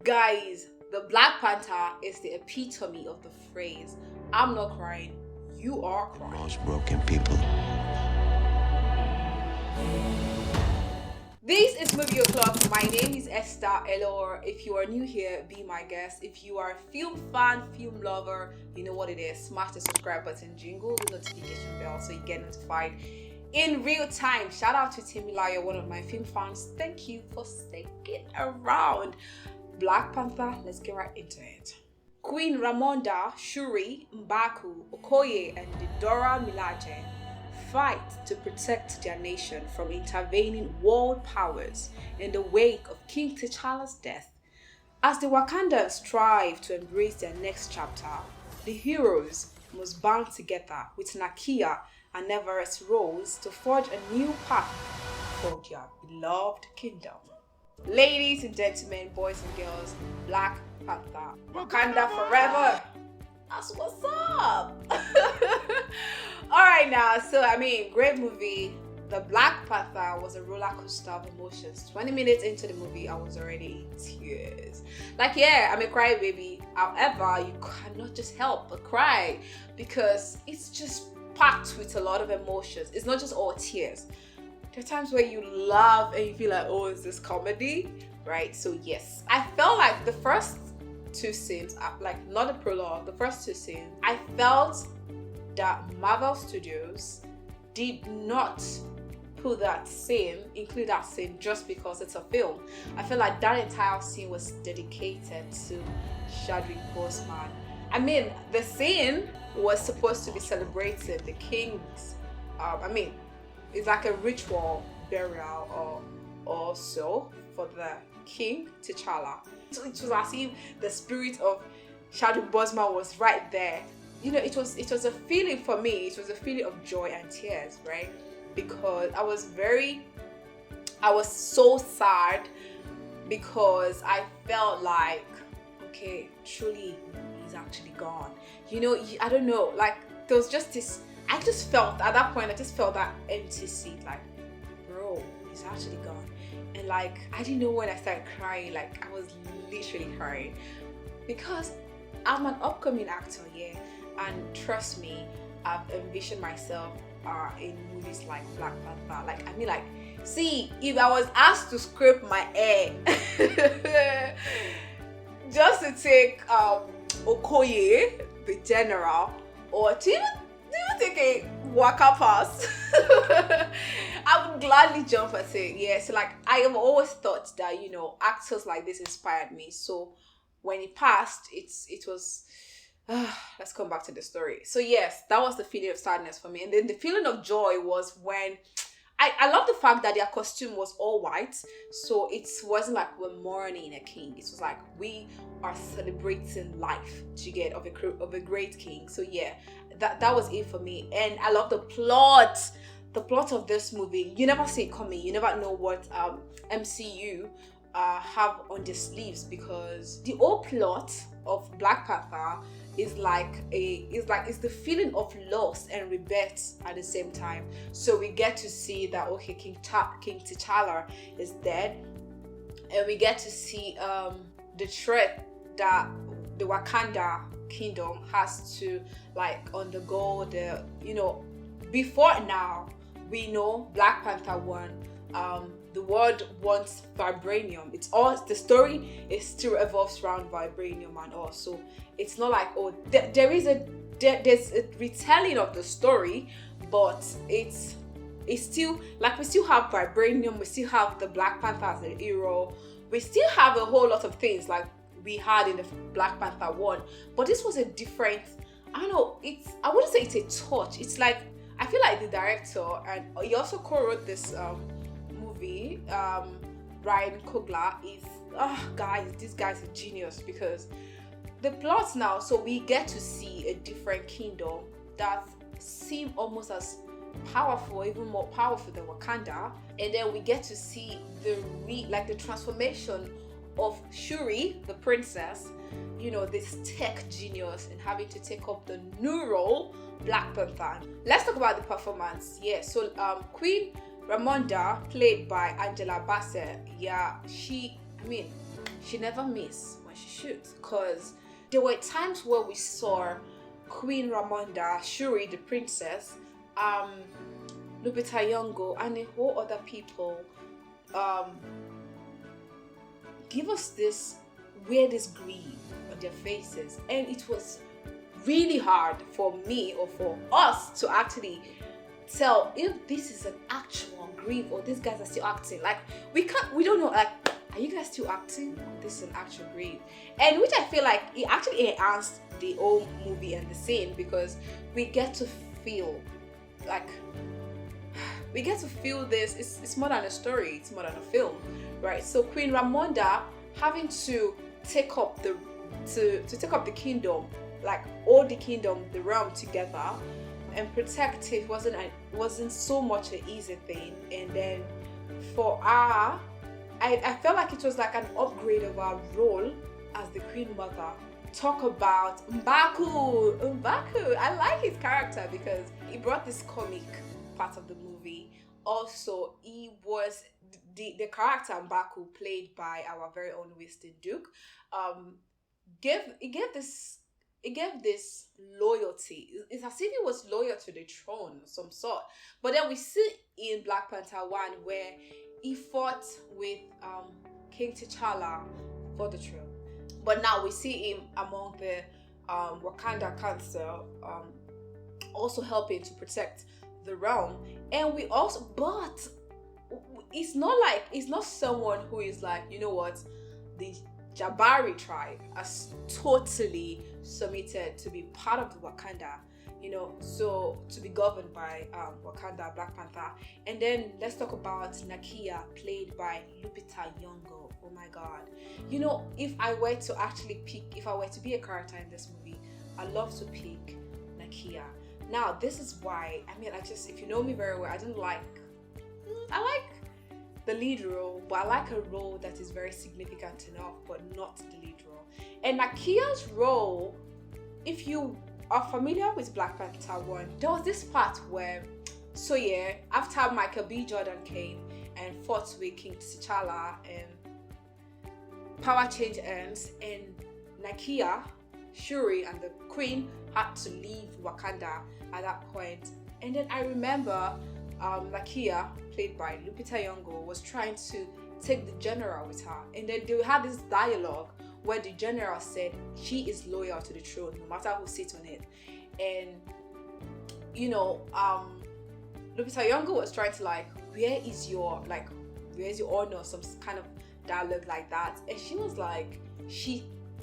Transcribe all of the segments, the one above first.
Guys, the Black Panther is the epitome of the phrase, I'm not crying, you are crying. Most broken people. This is Movie O'Clock. My name is Esther Elohor. If you are new here, be my guest. If you are a film fan, film lover, you know what it is. Smash the subscribe button, jingle the notification bell so you get notified in real time. Shout out to Timilayo, one of my film fans. Thank you for sticking around. Black Panther, let's get right into it. Queen Ramonda, Shuri, Mbaku, Okoye, and Dora Milaje fight to protect their nation from intervening world powers in the wake of King T'Challa's death. As the Wakandans strive to embrace their next chapter, the heroes must band together with Nakia and Everest Rose to forge a new path for their beloved kingdom. Ladies and gentlemen, boys and girls, Black Panther, Wakanda forever. That's what's up. Alright now, so great movie. The Black Panther was a roller coaster of emotions. 20 minutes into the movie, I was already in tears. I'm a crybaby. However, you cannot just help but cry because it's just packed with a lot of emotions. It's not just all tears. There are times where you laugh and you feel like, oh, is this comedy? Right? So yes, I felt like the first two scenes, not the prologue, the first two scenes, I felt that Marvel Studios did not include that scene just because it's a film. I feel like that entire scene was dedicated to Chadwick Boseman. The scene was supposed to be celebrating the king's, it's like a ritual burial or so for the King T'Challa. So it was as if the spirit of Chadwick Boseman was right there. It was a feeling for me. It was a feeling of joy and tears, right? Because I was so sad because I felt like, okay, truly, he's actually gone. I don't know, there was just this. I just felt at that point. I just felt that empty seat. Like, bro, he's actually gone. And I didn't know when I started crying. I was literally crying because I'm an upcoming actor, yeah. And trust me, I've envisioned myself in movies like Black Panther. See, if I was asked to scrape my hair just to take Okoye, the general, or to even take a Waka pass, I would gladly jump at it. Yeah, so I have always thought that actors like this inspired me. So when it passed, it was. Let's come back to the story. So yes, that was the feeling of sadness for me, and then the feeling of joy was when I love the fact that their costume was all white, so it wasn't like we're mourning a king. It was like we are celebrating life of a great king. So yeah, that was it for me, and I love the plot. The plot of this movie, you never see it coming. You never know what MCU have on their sleeves, because the whole plot of Black Panther is it's the feeling of loss and rebirth at the same time. So we get to see that King T'Challa is dead, and we get to see the threat that the Wakanda kingdom has to undergo. Before now, we know Black Panther won. The world wants vibranium. The story is still revolves around vibranium and all. So it's not like there's a retelling of the story, but it's still we still have vibranium. We still have the Black Panther as a hero. We still have a whole lot of things like we had in the Black Panther 1, but this was a different. I don't know. I wouldn't say it's a touch. It's I feel like the director, and he also co-wrote this movie, Ryan Coogler, is this guy's a genius, because the plots now, so we get to see a different kingdom that seem almost as powerful, even more powerful than Wakanda, and then we get to see the transformation of Shuri, the princess, this tech genius, and having to take up the new role, Black Panther. Let's talk about the performance. Yeah, so Queen Ramonda, played by Angela Bassett, yeah, she she never misses when she shoots, because there were times where we saw Queen Ramonda, Shuri the princess, Lupita Nyong'o, and a whole other people give us this weirdest grief on their faces, and it was really hard for me or for us to actually tell if this is an actual grief or these guys are still acting. Like, we don't know, like, are you guys still acting or this is an actual grief? And which I feel like it actually enhanced the whole movie and the scene, because we get to feel like this. It's more than a story, it's more than a film, right? So Queen Ramonda having to take up the kingdom, like all the kingdom, the realm together, and protect it wasn't so much an easy thing. And then for her, I felt like it was like an upgrade of our role as the Queen Mother. Talk about Mbaku. I like his character because he brought this comic part of the movie. Also, he was the character Mbaku, played by our very own Winston Duke. It gave this loyalty. It's as if he was loyal to the throne of some sort. But then we see in Black Panther 1 where he fought with King T'Challa for the throne. But now we see him among the Wakanda Council, also helping to protect the realm. And we also, but it's not someone who is like, you know what, the Jabari tribe has totally submitted to be part of the Wakanda, you know, so to be governed by Wakanda, Black Panther. And then let's talk about Nakia, played by Lupita Nyong'o. Oh my god. You know, if I were to be a character in this movie, I'd love to pick Nakia. Now, this is why, if you know me very well, I like the lead role, but I like a role that is very significant enough, but not the lead role. And Nakia's role, if you are familiar with Black Panther 1, there was this part where, after Michael B. Jordan came and fought with King T'Challa and power change ends, and Nakia, Shuri, and the Queen had to leave Wakanda at that point. And then I remember Nakia, played by Lupita Nyong'o, was trying to take the general with her, and then they had this dialogue where the general said she is loyal to the throne no matter who sits on it. And Lupita Nyong'o was trying to where's your honor, some kind of dialogue like that. And she was like,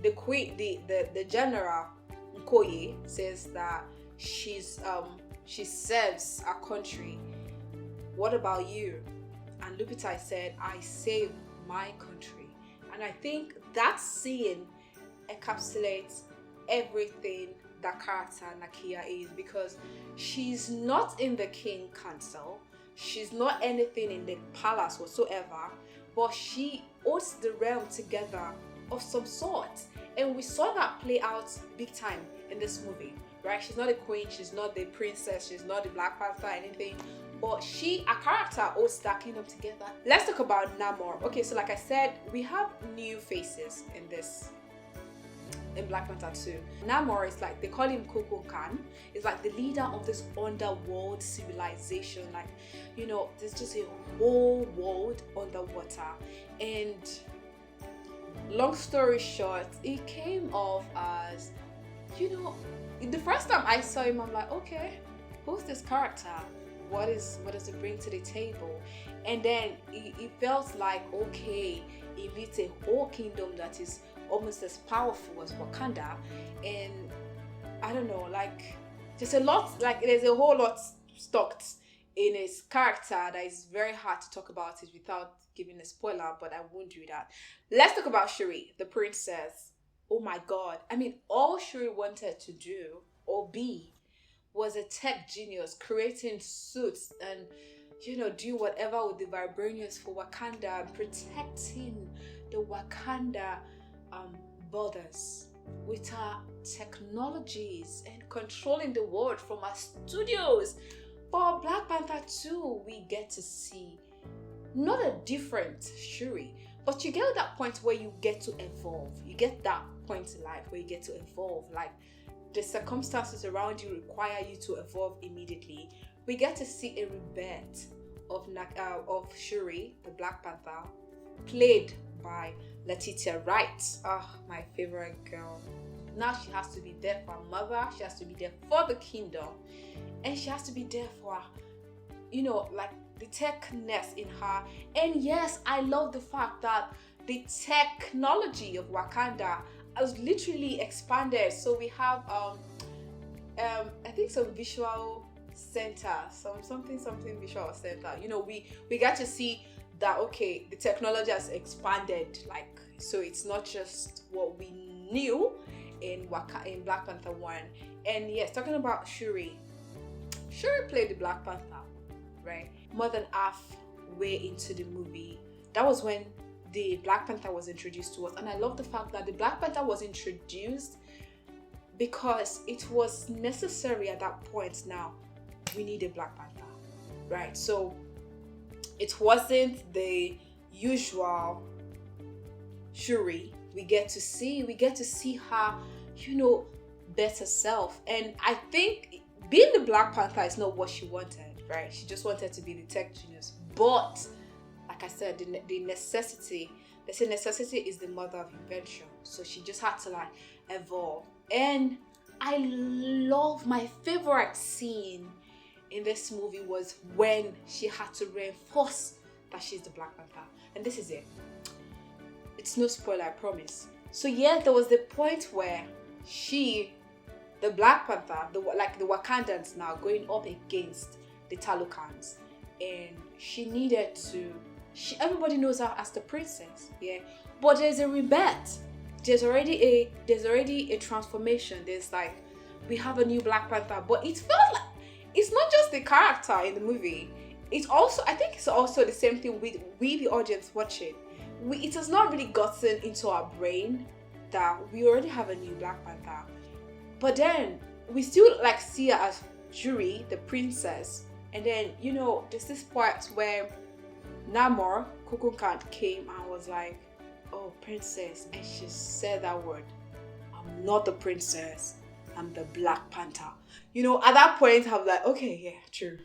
the queen, the general Nkoye says that she serves our country. What about you? And Lupita said, I save my country. And I think that scene encapsulates everything that character Nakia is, because she's not in the king council, she's not anything in the palace whatsoever, but she holds the realm together of some sort. And we saw that play out big time in this movie, right? She's not a queen, she's not the princess, she's not the Black Panther, anything, but a character holds that kingdom together. Let's talk about Namor. Okay, so like I said, we have new faces in Black Panther 2. Namor is like, they call him Coco Khan. It's like the leader of this underworld civilization. Like, there's just a whole world underwater. And long story short, it came off as, the first time I saw him, I'm like, okay, who's this character? What does it bring to the table? And then it felt like, okay, it leads a whole kingdom that is almost as powerful as Wakanda. And I don't know, there's a whole lot stocked in his character that is very hard to talk about it without giving a spoiler, but I won't do that. Let's talk about Shuri, the princess. Oh my god. All Shuri wanted to do or be was a tech genius, creating suits and doing whatever with the vibraniums for Wakanda and protecting the Wakanda borders with our technologies and controlling the world from our studios. For Black Panther 2, we get to see not a different Shuri, But you get to that point where you get to evolve. You get that point in life where you get to evolve. Like, the circumstances around you require you to evolve immediately. We get to see a rebirth of Shuri, the Black Panther, played by Letitia Wright. My favorite girl. Now she has to be there for her mother. She has to be there for the kingdom. And she has to be there for, like the techness in her. And yes, I love the fact that the technology of Wakanda has literally expanded. So we have I think some visual center, something visual center. We got to see that, okay, the technology has expanded, like, so it's not just what we knew in Black Panther 1. And yes, talking about Shuri played the Black Panther, right? More than halfway into the movie, that was when the Black Panther was introduced to us. And I love the fact that the Black Panther was introduced because it was necessary at that point. Now we need a Black Panther, right? So it wasn't the usual Shuri. We get to see her, better self. And I think being the Black Panther is not what she wanted, right? She just wanted to be the tech genius. But like I said, the necessity, they say necessity is the mother of invention. So she just had to like evolve. And I love, my favorite scene in this movie was when she had to reinforce that she's the Black Panther. And this is it. It's no spoiler, I promise. So yeah, there was the point where the Black Panther, the Wakandans now going up against the Talukans, and she needed to. Everybody knows her as the princess, yeah. But there's a rebirth. There's already a transformation. There's like, we have a new Black Panther, but it felt like it's not just the character in the movie. It's also, I think it's also the same thing with we the audience watching. It has not really gotten into our brain that we already have a new Black Panther. But then we still like see her as Shuri, the princess. And then, there's this part where Namor, Kukulkan, came and was like, oh, princess. And she said that word. I'm not the princess. I'm the Black Panther. At that point, I was like, okay, yeah, true.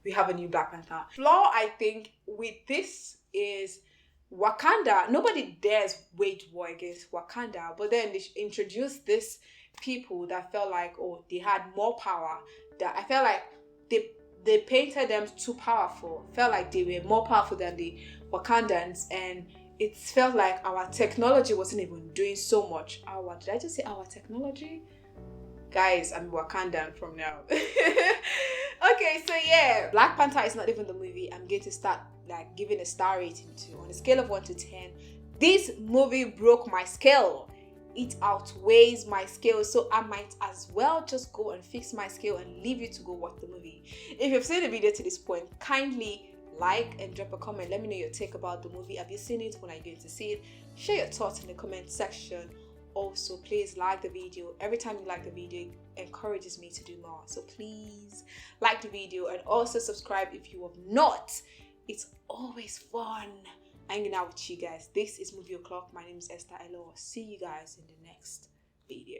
We have a new Black Panther. Flaw, I think, with this is Wakanda. Nobody dares wage war against Wakanda. But then they introduced this people that felt like, oh, they had more power. That I felt like they painted them too powerful. Felt like they were more powerful than the Wakandans, and it felt like our technology wasn't even doing so much. Did I just say our technology? Guys, I'm Wakandan from now. Okay, so yeah, Black Panther is not even the movie I'm going to start like giving a star rating to. On a scale of 1 to 10, this movie broke my scale. It outweighs my scale, so I might as well just go and fix my scale and leave you to go watch the movie. If you've seen the video to this point, kindly like and drop a comment. Let me know your take about the movie. Have you seen it? When are you going to see it? Share your thoughts in the comment section. Also, please like the video. Every time you like the video, it encourages me to do more. So please like the video and also subscribe if you have not. It's always fun hanging out with you guys. This is Movie O'Clock. My name is Esther Elohor. See you guys in the next video.